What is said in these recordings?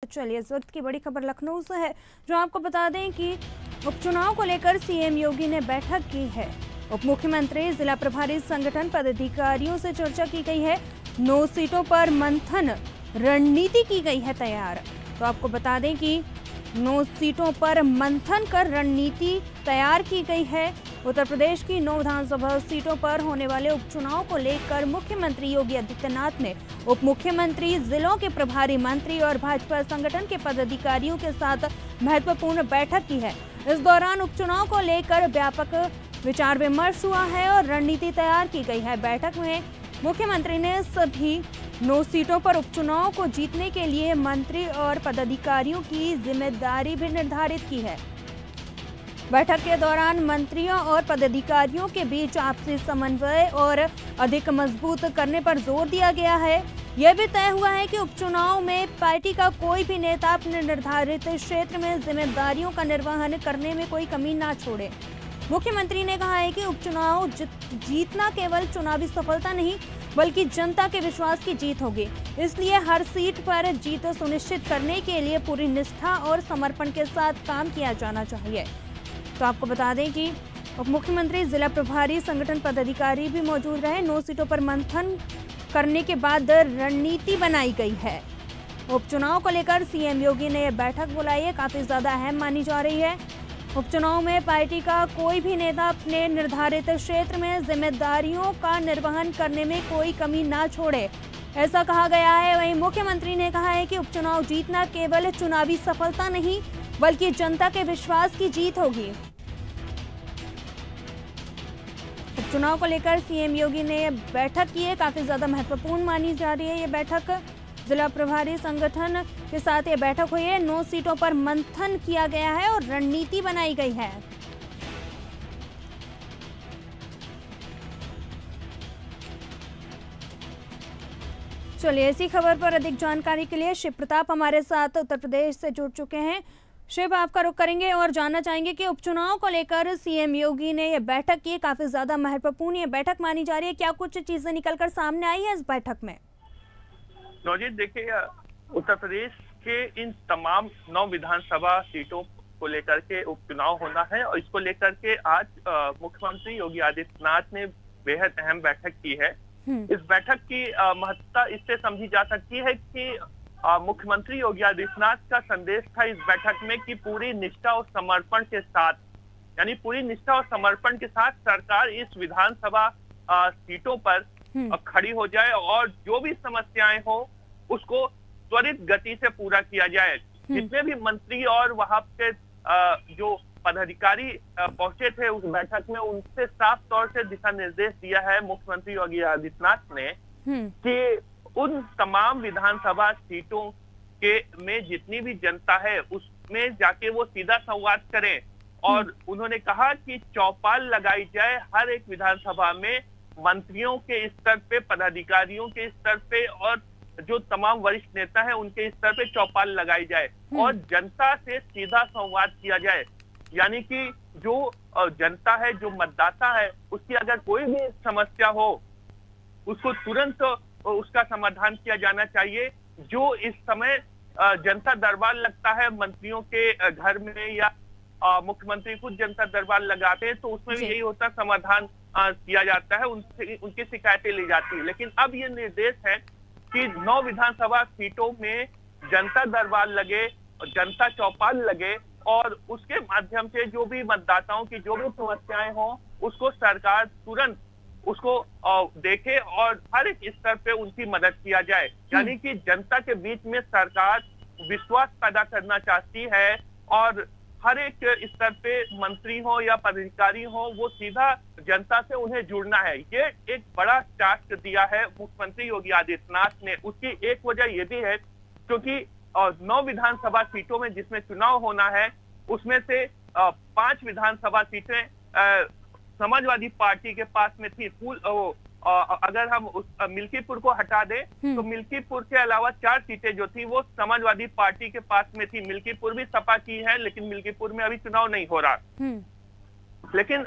चलिए इस वक्त की बड़ी खबर लखनऊ से है, जो आपको बता दें कि उपचुनाव को लेकर सीएम योगी ने बैठक की है। उप मुख्यमंत्री, जिला प्रभारी संगठन पदाधिकारियों से चर्चा की गई है। 9 सीटों पर मंथन रणनीति की गई है तैयार। तो आपको बता दें कि 9 सीटों पर मंथन कर रणनीति तैयार की गई है। उत्तर प्रदेश की 9 विधानसभा सीटों पर होने वाले उपचुनाव को लेकर मुख्यमंत्री योगी आदित्यनाथ ने उप मुख्यमंत्री, जिलों के प्रभारी मंत्री और भाजपा संगठन के पदाधिकारियों के साथ महत्वपूर्ण बैठक की है। इस दौरान उपचुनाव को लेकर व्यापक विचार विमर्श हुआ है और रणनीति तैयार की गई है। बैठक में मुख्यमंत्री ने सभी 9 सीटों पर उपचुनाव को जीतने के लिए मंत्री और पदाधिकारियों की जिम्मेदारी भी निर्धारित की है। बैठक के दौरान मंत्रियों और पदाधिकारियों के बीच आपसी समन्वय और अधिक मजबूत करने पर जोर दिया गया है। यह भी तय हुआ है कि उपचुनाव में पार्टी का कोई भी नेता अपने निर्धारित क्षेत्र में जिम्मेदारियों का निर्वहन करने में कोई कमी ना छोड़े। मुख्यमंत्री ने कहा है कि उपचुनाव जीतना केवल चुनावी सफलता नहीं, बल्कि जनता के विश्वास की जीत होगी। इसलिए हर सीट पर जीत सुनिश्चित करने के लिए पूरी निष्ठा और समर्पण के साथ काम किया जाना चाहिए। तो आपको बता दें कि उप मुख्यमंत्री, जिला प्रभारी संगठन पदाधिकारी भी मौजूद रहे। 9 सीटों पर मंथन करने के बाद रणनीति बनाई गई है। उपचुनाव को लेकर सीएम योगी ने यह बैठक बुलाई है, काफी ज्यादा अहम मानी जा रही है। उपचुनाव में पार्टी का कोई भी नेता अपने निर्धारित क्षेत्र में जिम्मेदारियों का निर्वहन करने में कोई कमी ना छोड़े, ऐसा कहा गया है। वहीं मुख्यमंत्री ने कहा है कि उपचुनाव जीतना केवल चुनावी सफलता नहीं, बल्कि जनता के विश्वास की जीत होगी। उपचुनाव को लेकर सीएम योगी ने बैठक की है, काफी ज्यादा महत्वपूर्ण मानी जा रही है ये बैठक। जिला प्रभारी संगठन के साथ ये बैठक हुई है। 9 सीटों पर मंथन किया गया है और रणनीति बनाई गई है। चलिए इसी खबर पर अधिक जानकारी के लिए शिव प्रताप हमारे साथ उत्तर प्रदेश से जुड़ चुके हैं। शिव, आपका रुख करेंगे और जानना चाहेंगे कि उपचुनाव को लेकर सीएम योगी ने यह बैठक की, काफी ज्यादा महत्वपूर्ण ये बैठक मानी जा रही है। क्या कुछ चीजें निकलकर सामने आई है इस बैठक में? नौजीत, देखिए, उत्तर प्रदेश के इन तमाम 9 विधानसभा सीटों को लेकर के उपचुनाव होना है और इसको लेकर के आज मुख्यमंत्री योगी आदित्यनाथ ने बेहद अहम बैठक की है। इस बैठक की महत्ता इससे समझी जा सकती है कि मुख्यमंत्री योगी आदित्यनाथ का संदेश था इस बैठक में कि पूरी निष्ठा और समर्पण के साथ, यानी पूरी निष्ठा और समर्पण के साथ सरकार इस विधानसभा सीटों पर खड़ी हो जाए और जो भी समस्याएं हो उसको त्वरित गति से पूरा किया जाए। जितने भी मंत्री और वहां पे जो पदाधिकारी पहुंचे थे उस बैठक में, उनसे साफ तौर से दिशा निर्देश दिया है मुख्यमंत्री योगी आदित्यनाथ ने कि उन तमाम विधानसभा सीटों के में जितनी भी जनता है उसमें जाके वो सीधा संवाद करें। और उन्होंने कहा कि चौपाल लगाई जाए हर एक विधानसभा में, मंत्रियों के स्तर पे, पदाधिकारियों के स्तर पे और जो तमाम वरिष्ठ नेता हैं उनके स्तर पे चौपाल लगाई जाए और जनता से सीधा संवाद किया जाए। यानी कि जो जनता है, जो मतदाता है, उसकी अगर कोई भी समस्या हो उसको तुरंत उसका समाधान किया जाना चाहिए। जो इस समय जनता दरबार लगता है मंत्रियों के घर में या मुख्यमंत्री खुद जनता दरबार लगाते हैं, तो उसमें भी यही होता, समाधान किया जाता है, उनकी शिकायतें ली जाती है। लेकिन अब ये निर्देश है कि 9 विधानसभा सीटों में जनता दरबार लगे, जनता चौपाल लगे और उसके माध्यम से जो भी मतदाताओं की जो भी समस्याएं हों उसको सरकार तुरंत उसको देखे और हर एक स्तर पे उनकी मदद किया जाए। यानी कि जनता के बीच में सरकार विश्वास पैदा करना चाहती है और हर एक स्तर पे मंत्री हो या पदाधिकारी हो, वो सीधा जनता से उन्हें जुड़ना है। ये एक बड़ा टास्क दिया है मुख्यमंत्री योगी आदित्यनाथ ने। उसकी एक वजह ये भी है क्योंकि 9 विधानसभा सीटों में जिसमें चुनाव होना है उसमें से 5 विधानसभा सीटें समाजवादी पार्टी के पास में थी। अगर हम उस मिल्कीपुर को हटा दें तो मिल्कीपुर के अलावा 4 सीटें जो थी वो समाजवादी पार्टी के पास में थी। मिल्कीपुर भी सपा की है लेकिन मिल्कीपुर में अभी चुनाव नहीं हो रहा। लेकिन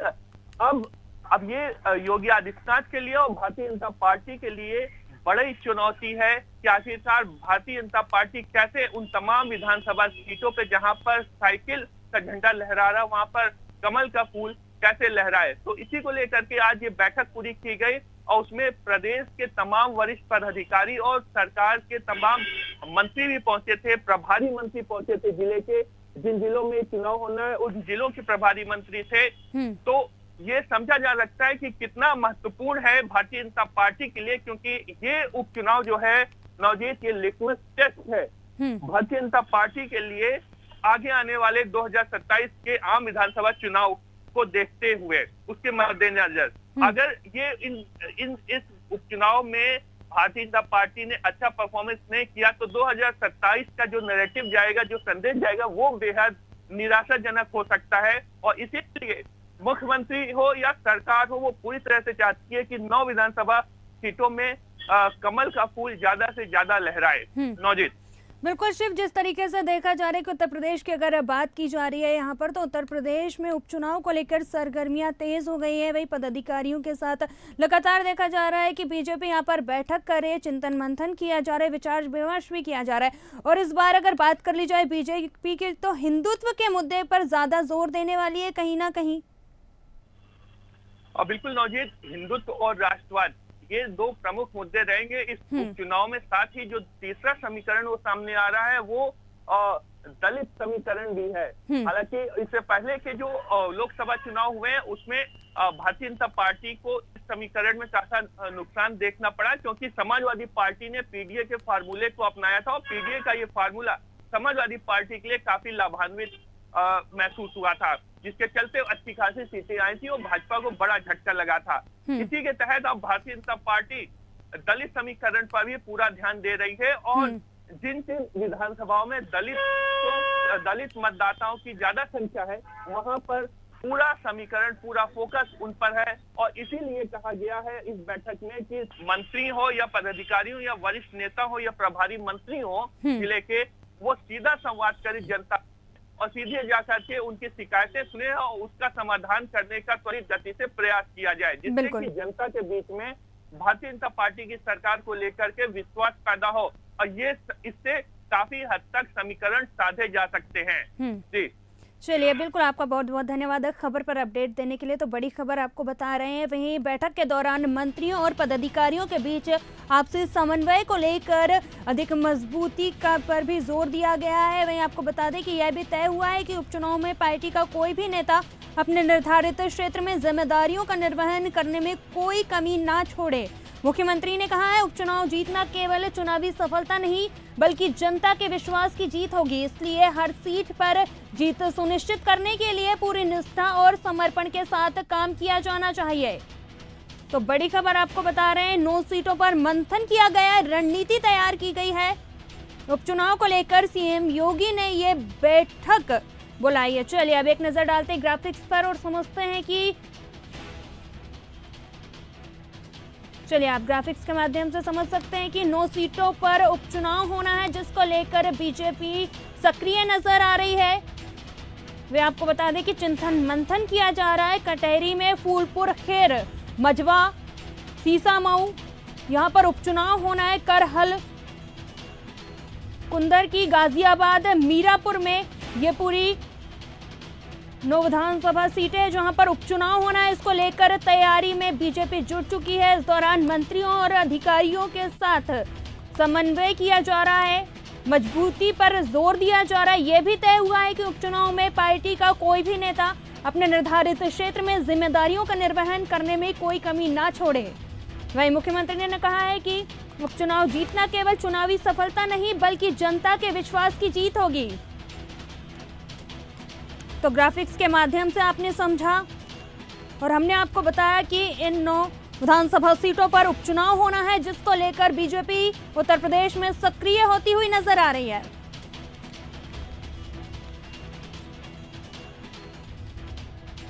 अब ये योगी आदित्यनाथ के लिए और भारतीय जनता पार्टी के लिए बड़ी चुनौती है कि आखिरकार भारतीय जनता पार्टी कैसे उन तमाम विधानसभा सीटों पे जहां पर साइकिल का झंडा लहरा रहा, वहां पर कमल का फूल कैसे लहराए। तो इसी को लेकर के आज ये बैठक पूरी की गई और उसमें प्रदेश के तमाम वरिष्ठ पदाधिकारी और सरकार के तमाम मंत्री भी पहुंचे थे, प्रभारी मंत्री पहुंचे थे। जिले के जिन जिलों में चुनाव होना है उन जिलों के प्रभारी मंत्री थे। तो ये समझा जा सकता है कि कितना महत्वपूर्ण है भारतीय जनता पार्टी के लिए, क्योंकि ये उपचुनाव जो है नवजीत, ये लिटमस टेस्ट है भारतीय जनता पार्टी के लिए आगे आने वाले 2027 के आम विधानसभा चुनाव को देखते हुए। उसके मद्देनजर अगर ये इस उपचुनाव में भारतीय जनता पार्टी ने अच्छा परफॉर्मेंस नहीं किया तो 2027 का जो नैरेटिव जाएगा, जो संदेश जाएगा, वो बेहद निराशाजनक हो सकता है। और इसीलिए मुख्यमंत्री हो या सरकार हो, वो पूरी तरह से चाहती है कि 9 विधानसभा सीटों में कमल का फूल ज्यादा से ज्यादा लहराए। नौजीत, बिल्कुल शिव, जिस तरीके से देखा जा रहा है कि उत्तर प्रदेश की अगर बात की जा रही है यहाँ पर, तो उत्तर प्रदेश में उपचुनाव को लेकर सरगर्मियां तेज हो गई है। वही पदाधिकारियों के साथ लगातार देखा जा रहा है कि बीजेपी यहाँ पर बैठक करे, चिंतन मंथन किया जा रहा है, विचार विमर्श भी किया जा रहा है। और इस बार अगर बात कर ली जाए बीजेपी की, तो हिंदुत्व के मुद्दे पर ज्यादा जोर देने वाली है कहीं ना कहीं। और बिल्कुल नौजीत, हिंदुत्व और राष्ट्रवाद ये 2 प्रमुख मुद्दे रहेंगे इस उपचुनाव में। साथ ही जो तीसरा समीकरण वो सामने आ रहा है वो दलित समीकरण भी है। हालांकि इससे पहले के जो लोकसभा चुनाव हुए हैं उसमें भारतीय जनता पार्टी को इस समीकरण में काफी नुकसान देखना पड़ा, क्योंकि समाजवादी पार्टी ने पीडीए के फार्मूले को अपनाया था और पीडीए का ये फार्मूला समाजवादी पार्टी के लिए काफी लाभान्वित महसूस हुआ था, जिसके चलते अच्छी खासी सीटें आई थी और भाजपा को बड़ा झटका लगा था। इसी के तहत अब भारतीय जनता पार्टी दलित समीकरण पर भी पूरा ध्यान दे रही है और जिन विधानसभाओं में दलित मतदाताओं की ज्यादा संख्या है वहां पर पूरा समीकरण, पूरा फोकस उन पर है। और इसीलिए कहा गया है इस बैठक में कि मंत्री हो या पदाधिकारी हो या वरिष्ठ नेता हो या प्रभारी मंत्री हो जिले के, वो सीधा संवाद करे जनता और सीधे जाकर के उनकी शिकायतें सुने और उसका समाधान करने का त्वरित गति से प्रयास किया जाए, जिससे कि जनता के बीच में भारतीय जनता पार्टी की सरकार को लेकर के विश्वास पैदा हो और ये इससे काफी हद तक समीकरण साधे जा सकते हैं। जी चलिए, बिल्कुल आपका बहुत बहुत धन्यवाद खबर पर अपडेट देने के लिए। तो बड़ी खबर आपको बता रहे हैं। वहीं बैठक के दौरान मंत्रियों और पदाधिकारियों के बीच आपसी समन्वय को लेकर अधिक मजबूती का पर भी जोर दिया गया है। वहीं आपको बता दें कि यह भी तय हुआ है कि उपचुनाव में पार्टी का कोई भी नेता अपने निर्धारित क्षेत्र में जिम्मेदारियों का निर्वहन करने में कोई कमी ना छोड़े। मुख्यमंत्री ने कहा है, उपचुनाव जीतना केवल चुनावी सफलता नहीं बल्कि जनता के विश्वास की जीत होगी, इसलिए हर सीट पर जीत सुनिश्चित करने के लिए पूरी निष्ठा और समर्पण के साथ काम किया जाना चाहिए। तो बड़ी खबर आपको बता रहे हैं, 9 सीटों पर मंथन किया गया, रणनीति तैयार की गई है। उपचुनाव को लेकर सीएम योगी ने ये बैठक बुलाई है। चलिए अब एक नजर डालते हैं ग्राफिक्स पर और समझते हैं कि आप ग्राफिक्स के माध्यम से समझ सकते हैं कि 9 सीटों पर उपचुनाव होना है, जिसको लेकर बीजेपी सक्रिय नजर आ रही है। वे आपको बता दें कि चिंतन मंथन किया जा रहा है। कटहरी में फूलपुर, खेर, मजवा, सीसामऊ, यहाँ पर उपचुनाव होना है। करहल, कुंदर की, गाजियाबाद, मीरापुर में ये पूरी 9 विधानसभा सीटें जहां पर उपचुनाव होना है। इसको लेकर तैयारी में बीजेपी जुट चुकी है। इस दौरान मंत्रियों और अधिकारियों के साथ समन्वय किया जा रहा है, मजबूती पर जोर दिया जा रहा है। यह भी तय हुआ है कि उपचुनाव में पार्टी का कोई भी नेता अपने निर्धारित क्षेत्र में जिम्मेदारियों का निर्वहन करने में कोई कमी ना छोड़े। वहीं मुख्यमंत्री ने कहा है कि उपचुनाव जीतना केवल चुनावी सफलता नहीं बल्कि जनता के विश्वास की जीत होगी। तो ग्राफिक्स के माध्यम से आपने समझा और हमने आपको बताया कि इन 9 विधानसभा सीटों पर उपचुनाव होना है, जिसको लेकर बीजेपी उत्तर प्रदेश में सक्रिय होती हुई नजर आ रही है।